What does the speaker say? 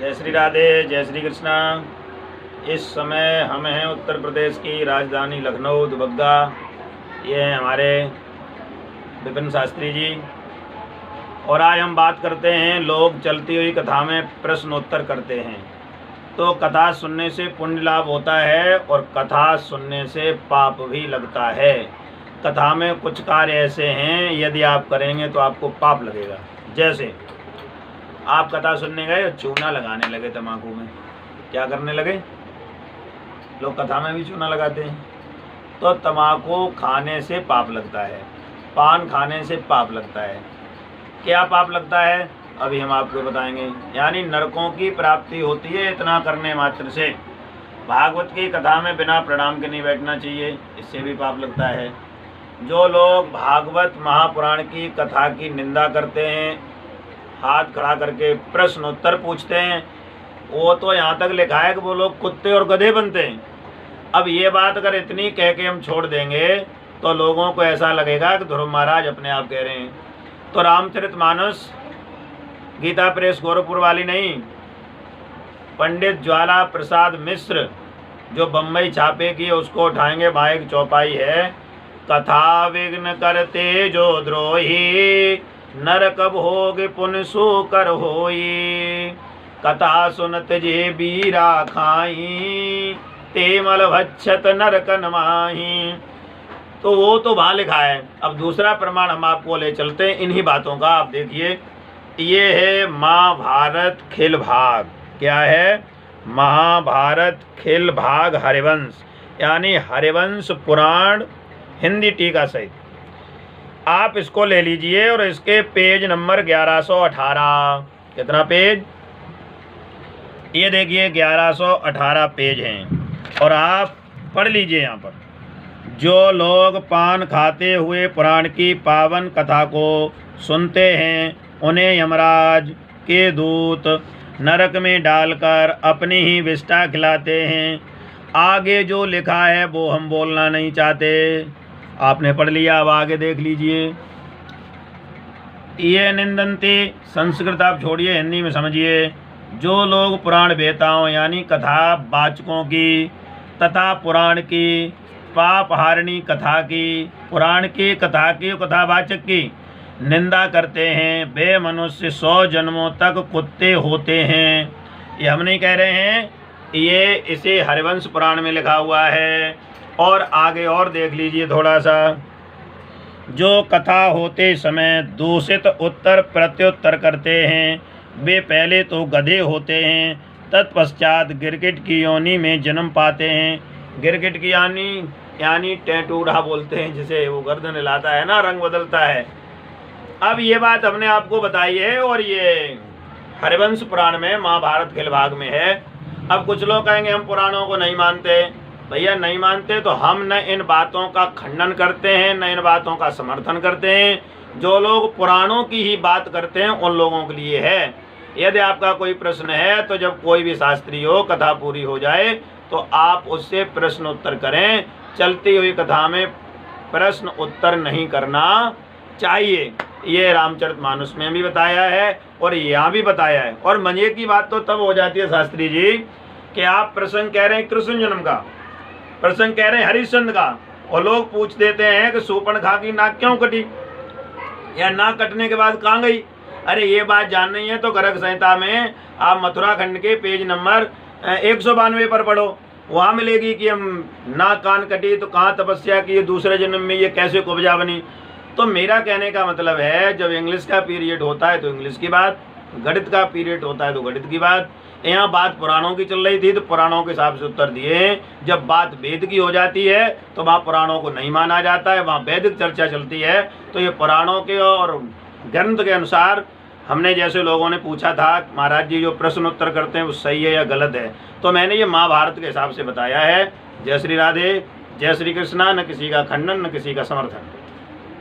जय श्री राधे, जय श्री कृष्णा। इस समय हम हैं उत्तर प्रदेश की राजधानी लखनऊ दुबग्गा। ये हैं हमारे विपिन शास्त्री जी। और आज हम बात करते हैं, लोग चलती हुई कथा में प्रश्नोत्तर करते हैं। तो कथा सुनने से पुण्य लाभ होता है और कथा सुनने से पाप भी लगता है। कथा में कुछ कार्य ऐसे हैं, यदि आप करेंगे तो आपको पाप लगेगा। जैसे आप कथा सुनने गए और चूना लगाने लगे तम्बाकू में। क्या करने लगे? लोग कथा में भी चूना लगाते हैं। तो तम्बाकू खाने से पाप लगता है, पान खाने से पाप लगता है। क्या पाप लगता है अभी हम आपको बताएंगे। यानी नरकों की प्राप्ति होती है इतना करने मात्र से। भागवत की कथा में बिना प्रणाम के नहीं बैठना चाहिए, इससे भी पाप लगता है। जो लोग भागवत महापुराण की कथा की निंदा करते हैं, हाथ खड़ा करके प्रश्नोत्तर पूछते हैं, वो तो यहाँ तक लिखा है कि वो लोग कुत्ते और गधे बनते हैं। अब ये बात अगर इतनी कह के हम छोड़ देंगे तो लोगों को ऐसा लगेगा कि ध्रुव महाराज अपने आप कह रहे हैं। तो रामचरितमानस गीता प्रेस गोरखपुर वाली नहीं, पंडित ज्वाला प्रसाद मिश्र जो बम्बई छापे की उसको उठाएंगे। वहाँ एक चौपाई है, कथा विघ्न करते जो द्रोही, नरक भोग पुन सो कर होई। कथा सुनत जे बीरा खाई, ते मल भक्षत नरक नमाही। तो वो तो वहाँ लिखा है। अब दूसरा प्रमाण हम आपको ले चलते हैं इन्हीं बातों का। आप देखिए, ये है महाभारत खिल भाग। क्या है? महाभारत खिल भाग हरिवंश, यानी हरिवंश पुराण हिंदी टीका सहित। आप इसको ले लीजिए और इसके पेज नंबर 1118। कितना पेज? ये देखिए 1118 पेज हैं। और आप पढ़ लीजिए यहाँ पर। जो लोग पान खाते हुए पुराण की पावन कथा को सुनते हैं, उन्हें यमराज के दूत नरक में डालकर अपनी ही विष्ठा खिलाते हैं। आगे जो लिखा है वो हम बोलना नहीं चाहते। आपने पढ़ लिया, अब आगे देख लीजिए। ये निंदन्ते, संस्कृत आप छोड़िए, हिंदी में समझिए। जो लोग पुराण वेताओं यानी कथा वाचकों की तथा पुराण की पापहारिणी कथा की, पुराण की कथा की, कथावाचक की निंदा करते हैं, वे मनुष्य 100 जन्मों तक कुत्ते होते हैं। ये हम नहीं कह रहे हैं, ये इसे हरिवंश पुराण में लिखा हुआ है। और आगे और देख लीजिए थोड़ा सा। जो कथा होते समय दूषित उत्तर प्रत्युत्तर करते हैं, वे पहले तो गधे होते हैं, तत्पश्चात गिरगिट की योनि में जन्म पाते हैं। गिरगिट की यानी टेटूरा बोलते हैं, जिसे वो गर्दन हिलाता है ना, रंग बदलता है। अब ये बात हमने आपको बताई है और ये हरिवंश पुराण में महाभारत खिल भाग में है। अब कुछ लोग कहेंगे हम पुराणों को नहीं मानते। भैया नहीं मानते तो हम न इन बातों का खंडन करते हैं, न इन बातों का समर्थन करते हैं। जो लोग पुराणों की ही बात करते हैं उन लोगों के लिए है। यदि आपका कोई प्रश्न है तो जब कोई भी शास्त्री हो, कथा पूरी हो जाए तो आप उससे प्रश्न उत्तर करें। चलती हुई कथा में प्रश्न उत्तर नहीं करना चाहिए। ये रामचरितमानस में भी बताया है और यहाँ भी बताया है। और मजे की बात तो तब हो जाती है शास्त्री जी कि आप प्रसंग कह रहे हैं कृष्ण जन्म का, प्रसंग कह रहे हैं हरिश्चंद्र का, और लोग पूछ देते हैं कि शूर्पणखा की नाक क्यों कटी, या नाक कटने के बाद कहाँ गई। अरे ये बात जाननी है तो गर्ग संहिता में आप मथुरा खंड के पेज नंबर 192 पर पढ़ो। वहाँ मिलेगी कि हम नाक कान कटी तो कहाँ तपस्या की, दूसरे जन्म में ये कैसे कुब्जा बनी। तो मेरा कहने का मतलब है, जब इंग्लिश का पीरियड होता है तो इंग्लिश की बात, गणित का पीरियड होता है तो गणित की बात। यहाँ बात पुराणों की चल रही थी तो पुराणों के हिसाब से उत्तर दिए। जब बात वेद की हो जाती है तो वहाँ पुराणों को नहीं माना जाता है, वहाँ वैदिक चर्चा चलती है। तो ये पुराणों के और ग्रंथ के अनुसार हमने, जैसे लोगों ने पूछा था महाराज जी जो प्रश्न उत्तर करते हैं वो सही है या गलत है, तो मैंने ये महाभारत के हिसाब से बताया है। जय श्री राधे, जय श्री कृष्णा। न किसी का खंडन, न किसी का समर्थन।